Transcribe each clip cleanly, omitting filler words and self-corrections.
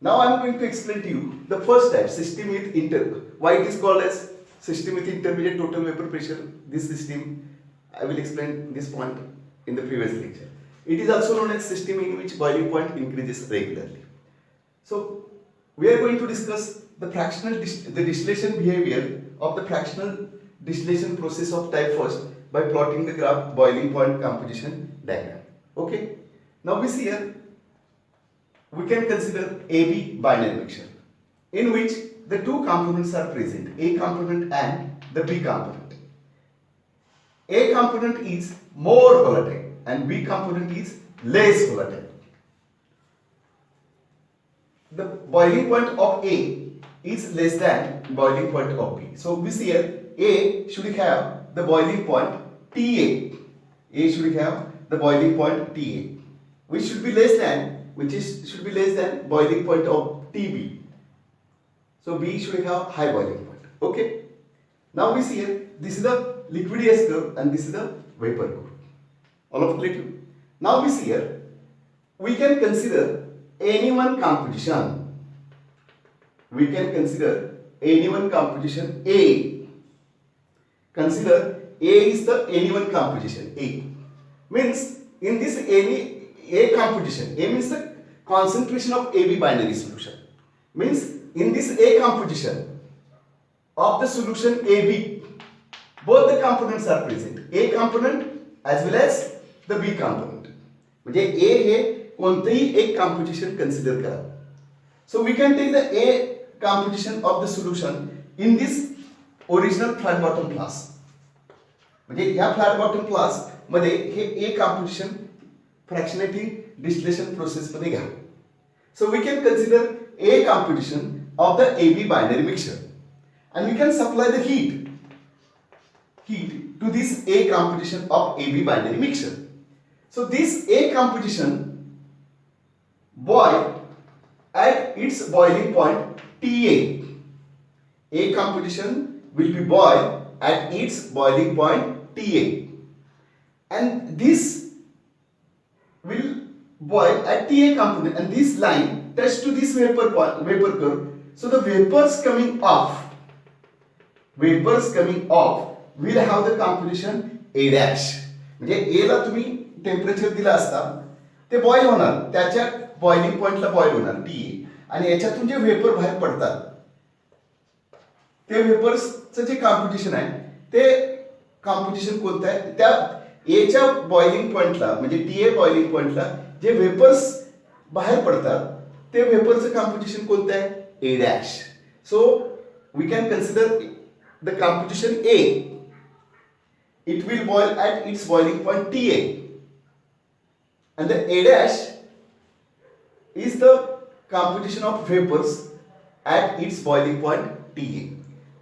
Now I am going to explain to you the first type, system with why it is called as system with intermediate total vapor pressure. This system, I will explain this point in the previous lecture. It is also known as system in which boiling point increases regularly. So we are going to discuss the the distillation behavior of the fractional distillation process of type first by plotting the graph boiling point composition diagram. Okay. Now we see here, we can consider AB binary mixture in which the two components are present, A component and the B component. A component is more volatile and B component is less volatile. The boiling point of A is less than boiling point of B. So we see here A should have the boiling point TA. A should have the boiling point TA, which should be less than boiling point of TB. So B should have high boiling point. Okay. Now we see here, this is the liquid gas curve and this is the vapor curve. All of clear? Now we see here, we can consider any one composition. We can consider any one composition A. Consider A is the any one composition. A means in this any A composition, A means the concentration of AB binary solution. Means in this A composition of the solution AB, both the components are present. A component as well as the B component. म्हणजे A हे कोणतेही एक composition consider करा. So we can take the A composition of the solution in this original flat bottom class. म्हणजे ह्या flat bottom class मध्ये हे A composition fractionating distillation process मध्ये घ्या. So we can consider A composition of the AB binary mixture and we can supply the heat to this A composition of AB binary mixture. So this A composition boil at its boiling point TA. A composition will be boiled at its boiling point TA, and this will boil at TA component, and this line touch to this vapor curve. So the vapors coming off will have the composition A dash. म्हणजे A ला तुम्ही temperature दिला असता ते boil होणार, त्याच्या boiling पॉइंटला boil होणार TA, आणि याच्यातून जे वेपर बाहेर पडतात ते वेपर्सचं जे कॉम्पोजिशन आहे ते कॉम्पोजिशन कोणतं आहे, त्या एच्या बॉइलिंग पॉइंटला म्हणजे TA बॉइलिंग पॉइंटला जे वेपर्स बाहेर पडतात ते वेपरचं कॉम्पोजिशन कोणतं आहे, A dash. So we can consider the composition A. It will boil at its boiling point TA, and the A dash is the composition of vapors at its boiling point TA,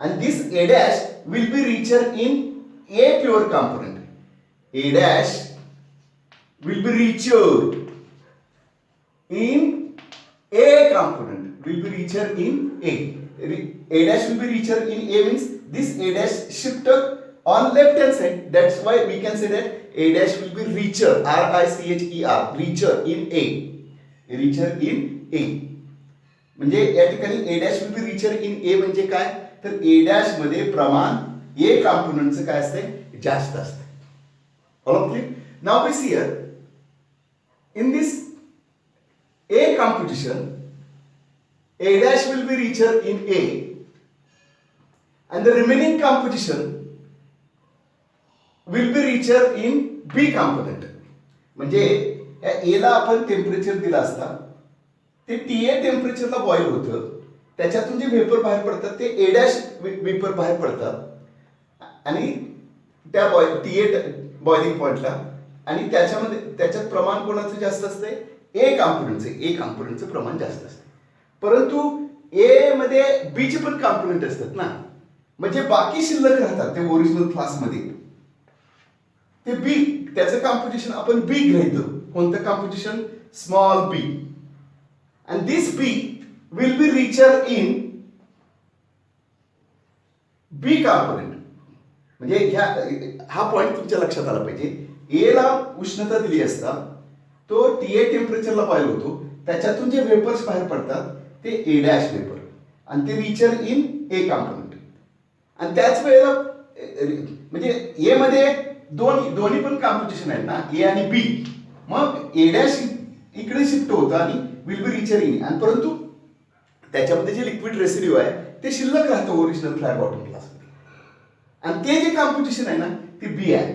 and this A dash will be richer in A pure component. A dash will be richer in A component, will be richer in A. A dash will be richer in A means this A dash shifted on left hand side. That's why we can say that A dash will be richer, RICHER, richer in A. Richer in A. म्हणजे या ठिकाणी A dash will be richer in A म्हणजे काय, तर A dash मध्ये प्रमाण A componentचं काय असते, जास्त असते. All of clear? Now we see here in this A composition, A dash will be richer in A, and the remaining composition will be richer in B component. म्हणजे या A ला आपण temperature दिला असता ते TA टेम्परेचरला बॉईल होतं, त्याच्यातून जे vapour बाहेर पडतात ते A dash वेपर बाहेर पडतात आणि त्या TA बॉइलिंग पॉइंटला, आणि त्याच्यात प्रमाण कोणाचं जास्त असते, A कॉम्पोनंटचं प्रमाण जास्त असते. परंतु A मध्ये B चे पण कॉम्पोनंट असतात ना, म्हणजे बाकी शिल्लक राहतात ते ओरिजिनल क्लास मध्ये ते B, त्याचं कॉम्पोजिशन आपण B गृहीत धरू. कोणतं composition, small b, and this B will be richer in B component. म्हणजे हा पॉइंट तुमच्या लक्षात आला पाहिजे. A ला उष्णता दिली असता तो TA टेम्परेचरला बॉईल होतो, त्याच्यातून जे वेपर्स बाहेर पडतात ते ए डॅश वेपर आणि ते रिचर इन ए कॉम्पोनंट. आणि त्याच वेळेला म्हणजे ए मध्ये दोन्ही पण कॉम्पोजिशन आहेत ना, ए आणि बी. मग ए डॅश इकडे शिफ्ट होतं आणि विल बी रिचर इन, आणि परंतु त्याच्यामध्ये जे लिक्विड रेसिड्यू आहे ते शिल्लक राहतं ओरिजिनल फ्लॅट बॉटम क्लासमध्ये. आणि ते जे कॉम्पोजिशन आहे ना ते बी आहे.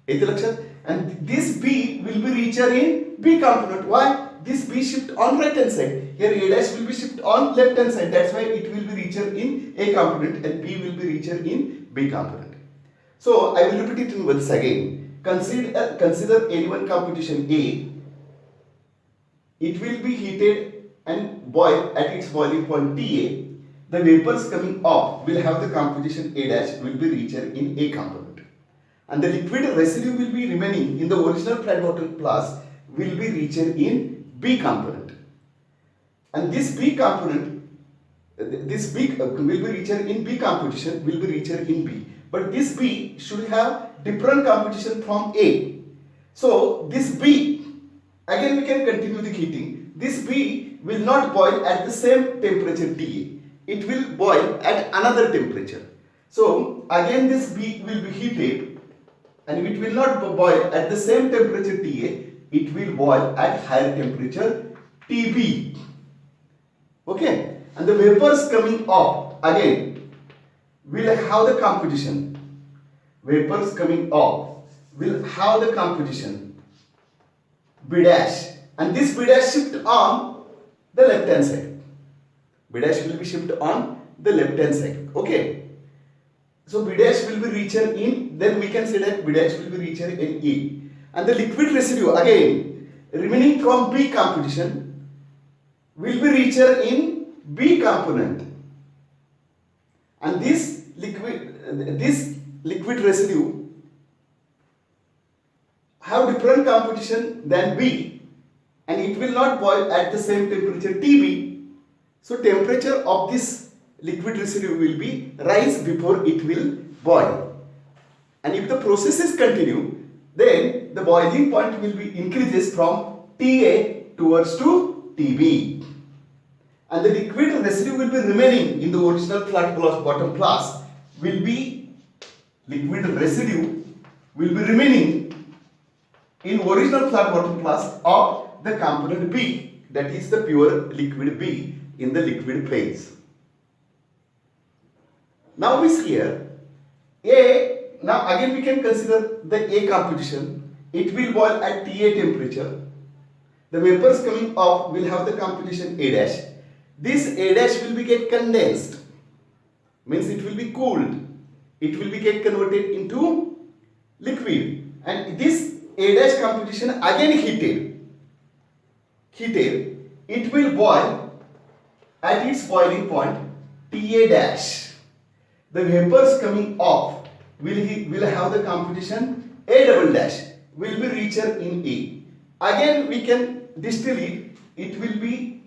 येते लक्षात? and this B will be richer in B component. Why? This B shift on right hand side. Here A dash will be shift on left hand side. That's why it will be richer in A component and B will be richer in B component. So I will repeat it once again. Consider any one composition A. It will be heated and boiled at its boiling point TA. The vapors coming off will have the composition A dash will be richer in A component. And the liquid residue will be remaining in the original flat bottom class will be richer in B component. And this B component, this B will be richer in B composition, will be richer in B. But this B should have different composition from A. So this B, again we can continue the heating. This B will not boil at the same temperature TA. It will boil at another temperature. So again this B will be heated. And it will not boil at the same temperature TA, it will boil at higher temperature TB. Okay? And the vapors coming off again will have the composition. Vapors coming off will have the composition B dash. And this B dash shift on the left hand side. B dash will be shifted on the left hand side. Okay? So B dash will be richer in, then we can say that B dash will be richer in E. And the liquid residue again remaining from B composition will be richer in B component. And this liquid residue have different composition than B, and it will not boil at the same temperature TB. So temperature of this liquid residue will be rise before it will boil. And if the processes continue, then the boiling point will be increases from TA towards to TB. And the liquid residue will be remaining in the original flat bottom class will be liquid residue will be remaining in original flat bottom class of the component B, that is the pure liquid B in the liquid phase. Now we see here A. Now again we can consider the A composition. It will boil at TA temperature. The vapors coming off will have the composition A dash. This A dash will be get condensed. Means it will be cooled. It will be get converted into liquid. And this A dash composition again heated. It will boil at its boiling point TA dash. The vapors coming off will have the composition A double dash, will be richer in A. Again we can distill it. It will be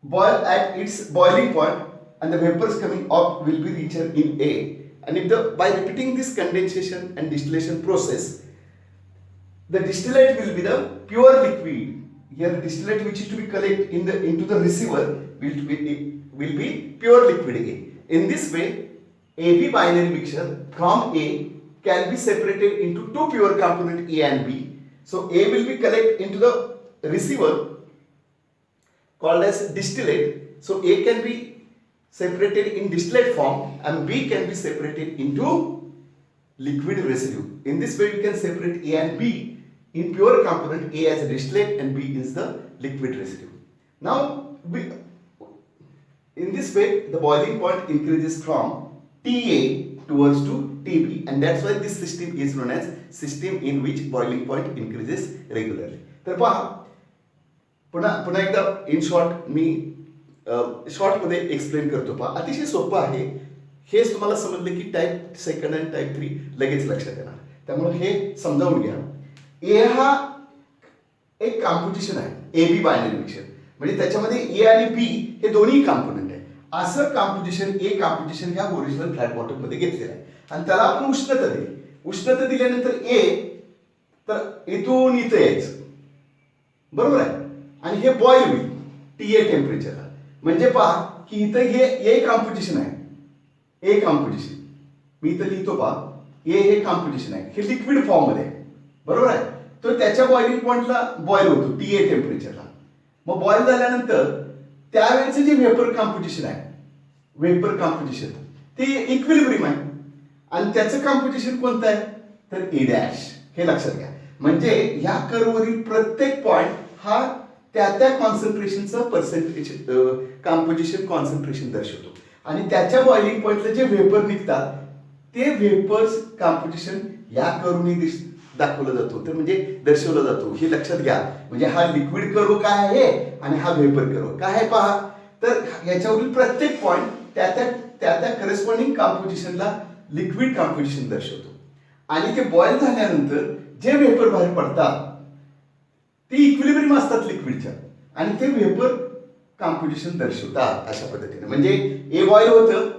boil at its boiling point, and the vapors coming off will be richer in A. And if by repeating this condensation and distillation process, the distillate will be the pure liquid. Here distillate which is to be collected into the receiver will be pure liquid A. In this way, AB binary mixture from A can be separated into two pure component A and B. So A will be collected into the receiver called as distillate. So A can be separated in distillate form and B can be separated into liquid residue. In this way, you can separate A and B in pure component, A as a distillate and B is the liquid residue. Now, in this way, the boiling point increases from TA towards to TB, and that's why this system is known as system in which boiling point increases regularly. तर पहा पुन्हा एकदा in short me short मध्ये explain करतो. पहा अतिशय सोपं आहे. हेच तुम्हाला समजले की टाईप सेकंड आणि टाईप 3 लगेच लक्षात येणार. त्यामुळे हे समजावून घ्या. ए हा एक कॉम्पोजिशन आहे, ए बी बायनरी मिक्सचर, म्हणजे त्याच्यामध्ये ए आणि बी हे दोन्ही कॉम्पोनंट आहे. असं कॉम्पोजिशन ए कॉम्पोजिशन ह्या ओरिजिनल फ्लॅट बॉटम मध्ये घेतलेलं आहे आणि त्याला आपण उष्णता दिली. उष्णता दिल्यानंतर ए तर इथून इथं यायचं, बरोबर आहे. हे बॉईल होईल TA टेम्परेचरला. म्हणजे पहा की इथं हे ए कॉम्पोजिशन आहे, ए कॉम्पोजिशन मी इथं लिहितो पहा, हे कॉम्पोजिशन आहे, हे लिक्विड फॉर्म मध्ये आहे, बरोबर आहे. तो त्याच्या बॉइलिंग पॉइंटला बॉईल होतो TA टेम्परेचरला. मग बॉईल झाल्यानंतर त्यावेळेचं जे व्हेपर कॉम्पोजिशन आहे, व्हेपर कॉम्पोजिशन ते इक्विलिब्रियम आहे आणि त्याचं कॉम्पोजिशन कोणतं आहे तर ए डॅश. हे लक्षात घ्या. म्हणजे ह्या कर्ववरील प्रत्येक पॉइंट हा त्या कॉन्सन्ट्रेशनचं पर्सेंटेज कॉम्पोजिशन कॉन्सन्ट्रेशन दर्शवतो आणि त्याच्या बॉइलिंग पॉइंटला जे व्हेपर निघतात ते व्हेपर्स कॉम्पोजिशन या कर्वने दाखवलं जातो, तर म्हणजे दर्शवला जातो. हे लक्षात घ्या. म्हणजे हा लिक्विड कर्व काय आहे आणि हा व्हेपर कर्व काय आहे पहा. तर याच्यावरील प्रत्येक पॉइंट त्या करेस्पॉन्डिंग कॉम्पोजिशनला लिक्विड कॉम्पोजिशन दर्शवतो आणि ते बॉईल झाल्यानंतर जे व्हेपर बाहेर पडतात ते इक्विलिब्रियम असतात लिक्विडच्या आणि ते व्हेपर कॉम्पोजिशन दर्शवतात अशा पद्धतीने. म्हणजे ए बॉईल होतं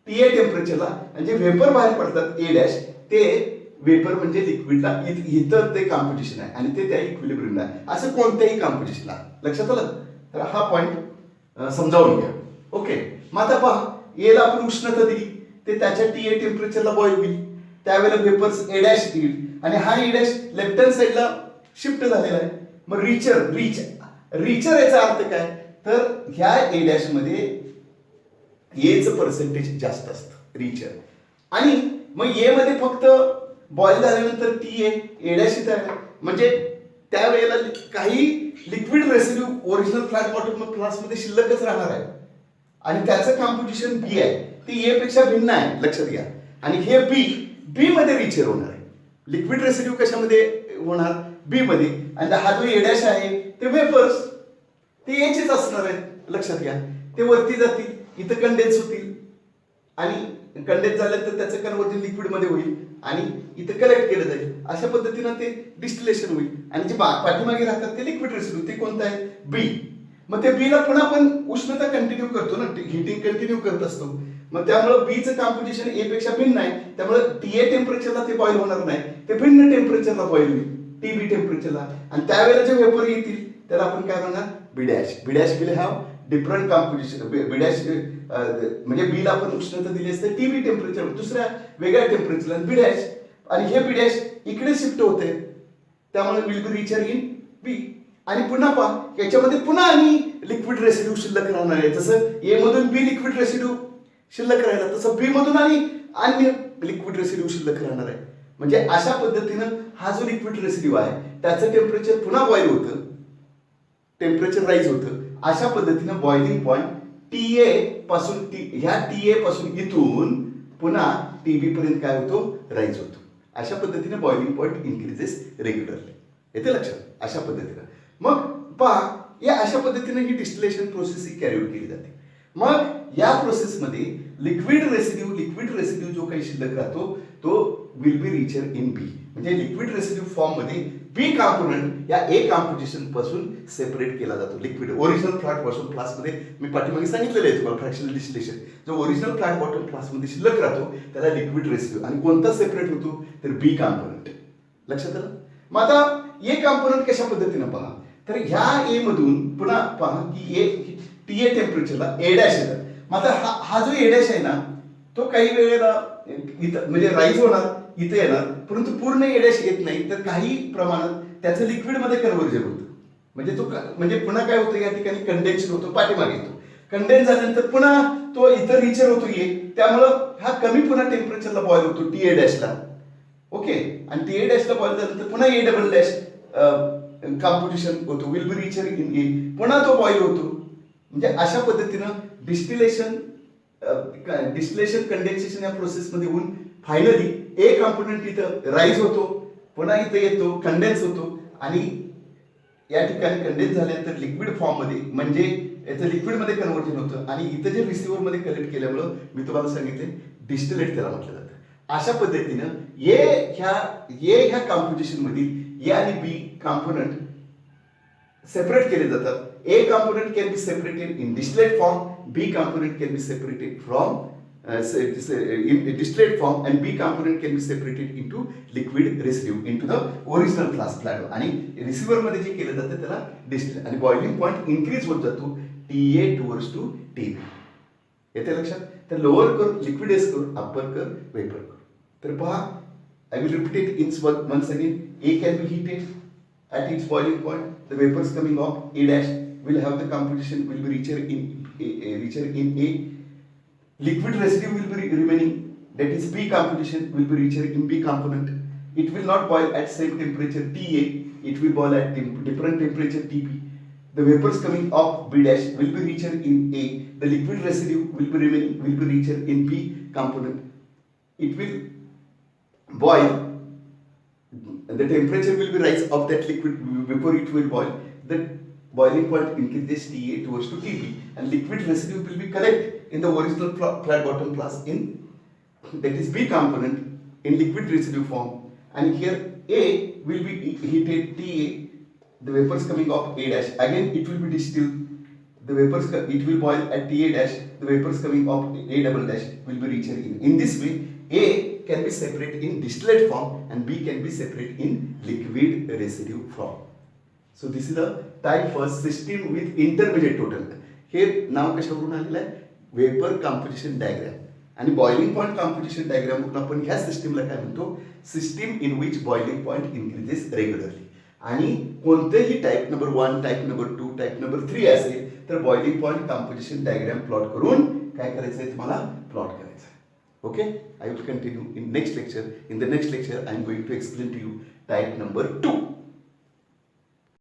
TA टेम्परेचरला आणि जे व्हेपर बाहेर पडतात ए डॅश ते व्हेपर म्हणजे लिक्विडला इथं ते कॉम्पोजिशन आहे आणि ते त्या इक्विलिब्रियमला आहे. असं कोणत्याही कॉम्पोजिशनला लक्षात आलं. तर हा पॉइंट समजावून घ्या. ओके. मग आता पहा एला आपण उष्णता दिली ते त्याच्या TA टेम्परेचरला बॉईल होईल, त्यावेळेला व्हेपर्स ए डॅश येईल आणि हा ए डॅश लेफ्ट हँड साईडला शिफ्ट झालेला आहे. मग रिचर याचा अर्थ काय तर ह्या ए डॅश मध्ये एचं पर्सेंटेज जास्त असतं रिचर. आणि मग ए मध्ये फक्त बॉईल झाल्यानंतर TA ए डॅश इथं आहे म्हणजे त्यावेळेला काही liquid residue original flat bottom फ्लास्कमध्ये शिल्लकच राहणार आहे आणि त्याचं कॉम्पोजिशन बी आहे, ते ए पेक्षा भिन्न आहे लक्षात घ्या. आणि हे बी मध्ये रिचर होणार आहे. लिक्विड रेसिड्यू कशामध्ये होणार बी मध्ये आणि हा जो ए डॅश आहे ते वेपर्स ते एचेच असणार आहेत लक्षात घ्या. ते वरती जातील, इथं कंडेन्स होतील आणि कंडेन्स झाल्यानंतर त्याचं कन्वर्जन लिक्विड मध्ये होईल आणि इथं कलेक्ट केलं जाईल. अशा पद्धतीनं ते डिस्टिलेशन होईल आणि जे पाठीमागे राहतात ते लिक्विड रेसिड्यू ते कोणतं आहे बी. मग ते बीला पुन्हा आपण उष्णता कंटिन्यू करतो ना, हिटिंग कंटिन्यू करत असतो. मग त्यामुळे बीचं कॉम्पोजिशन ए पेक्षा भिन्न आहे, त्यामुळे TA टेम्परेचरला ते बॉईल होणार नाही, ते भिन्न टेम्परेचरला बॉईल होईल TB टेम्परेचरला आणि त्यावेळेला जे व्हेपर येतील त्याला आपण काय म्हणणार B dash. B dash will have different composition. B dash म्हणजे बीला आपण उष्णता दिली असते TB टेम्परेचर दुसऱ्या वेगळ्या टेम्परेचरला बी डॅश आणि हे बी डॅश इकडे शिफ्ट होते त्यामुळे will be richer in B. आणि पुन्हा पहा याच्यामध्ये पुन्हा आणि लिक्विड रेसिड्यू शिल्लक राहणार आहे. जसं ए मधून बी लिक्विड रेसिड्यू शिल्लक राहिला तसं बी मधून आणि अन्य लिक्विड रेसिड्यू शिल्लक राहणार आहे. म्हणजे अशा पद्धतीनं हा जो लिक्विड रेसिड्यू आहे त्याचं टेम्परेचर पुन्हा बॉईल होतं, टेम्परेचर राईज होतं. अशा पद्धतीनं बॉइलिंग पॉइंट TA पासून ह्या TA पासून इथून पुन्हा TB पर्यंत काय होतो राईज होतो. अशा पद्धतीने बॉइलिंग पॉइंट इन्क्रीजेस रेग्युलरली. येते लक्षात अशा पद्धतीनं. मग पहा या अशा पद्धतीने ही डिस्टिलेशन प्रोसेस ही कॅरी आउट केली जाते. मग या प्रोसेसमध्ये लिक्विड रेसिड्यू जो काही शिल्लक राहतो तो will be richer in B. म्हणजे लिक्विड रेसिड्यू फॉर्म मध्ये बी कॉम्पोनंट या ए कॉम्पोजिशन पासून सेपरेट केला जातो. Liquid original flat bottom flask मध्ये मी पाठीमागे सांगितलेलं आहे तुम्हाला फ्रॅक्शनल डिस्टिलेशन. जो ओरिजिनल फ्लॅट बॉटम फ्लास्क मध्ये शिल्लक राहतो त्याला लिक्विड रेसिड्यू आणि कोणता सेपरेट होतो तर बी कॉम्पोनंट. लक्षात आलं. मग आता ए कॉम्पोनंट कशा पद्धतीनं पहा तर ह्या ए मधून पुन्हा पहा की TA टेम्परेचरला ए डॅश येतात. मग आता हा जो ए डॅश आहे ना तो काही वेळेला इथं म्हणजे राईज होणार इथे येणार परंतु पूर्ण ए डॅश येत नाही, तर काही प्रमाणात त्याचं लिक्विड मध्ये कन्व्हर्जन होतं. म्हणजे तो म्हणजे पुन्हा काय होतं या ठिकाणी कंडेन्शन होतो, पाठीमागे येतो. कंडेन्स झाल्यानंतर पुन्हा तो इथं रिचर होतो त्यामुळं हा कमी पुन्हा टेम्परेचरला बॉईल होतो TA डॅशला. ओके. आणि TA डॅशला बॉईल झाल्यानंतर पुन्हा ए डबल डॅश कॉम्पोजिशन होतो विल बी रिचर इन ए, पुन्हा तो बॉईल होतो. म्हणजे अशा पद्धतीनं डिस्टिलेशन कंडेन्सेशन या प्रोसेसमध्ये होऊन फायनली ए कॉम्पोनंट इथं राईज होतो, पुन्हा इथं येतो कंडेन्स होतो आणि या ठिकाणी कंडेन्स झाल्यानंतर लिक्विड फॉर्म मध्ये म्हणजे याचं लिक्विड मध्ये कन्व्हर्जन होतं आणि इथं जे रिसिव्हर मध्ये कलेक्ट केल्यामुळं मी तुम्हाला सांगितले डिस्टिलेट त्याला म्हटलं जातं. अशा पद्धतीनं ए ह्या कॉम्पोजिशन मधील ए आणि बी कॉम्पोनंट सेपरेट केले जातात. A component can be separated in distillate form, B component can be separated from in distillate form, and B component can be separated into liquid residue into the original flat आणि receiver मध्ये जे केलं जातं त्याला distil आणि boiling point increase होत जातो TA towards to TB. येते लक्षात. तर लोअर कर लिक्विडेस कर, अप्पर कर वेपर कर. तर पहा, I will repeat it once again. A can be heated at its boiling point. The vapors coming off A dash will have the composition will be richer in A. Liquid residue will be remaining. That is B composition will be richer in B component. It will not boil at same temperature TA. It will boil at different temperature TP. The vapors coming off B dash will be richer in A. The liquid residue will be remaining will be richer in B component. It will boil, the temperature will be rise of that liquid before it will boil. The boiling point increases TA towards to TB, and liquid residue will be collect in the original flat bottom class in, that is B component in liquid residue form, and here A will be heated TA, the vapors coming off A dash, again it will be distilled, the vapors it will boil at TA dash, the vapors coming off A double dash will be richer in this way. A can be separate in distillate form and B can be separate in liquid residue form. So this is the type first system with intermediate total. हे नाव कशावरून आलेलं आहे? Vapour composition diagram. आणि boiling point composition diagram वरून आपण ह्या सिस्टीमला काय म्हणतो? सिस्टीम इन विच बॉइलिंग पॉइंट इन्क्रीजेस रेग्युलरली. आणि कोणतेही type number 1, type number 2, type number 3 असेल तर boiling point composition diagram plot करून काय करायचं आहे तुम्हाला? प्लॉट करायचं आहे. Okay, I will continue in next lecture. In the next lecture, I am going to explain to you type number 2.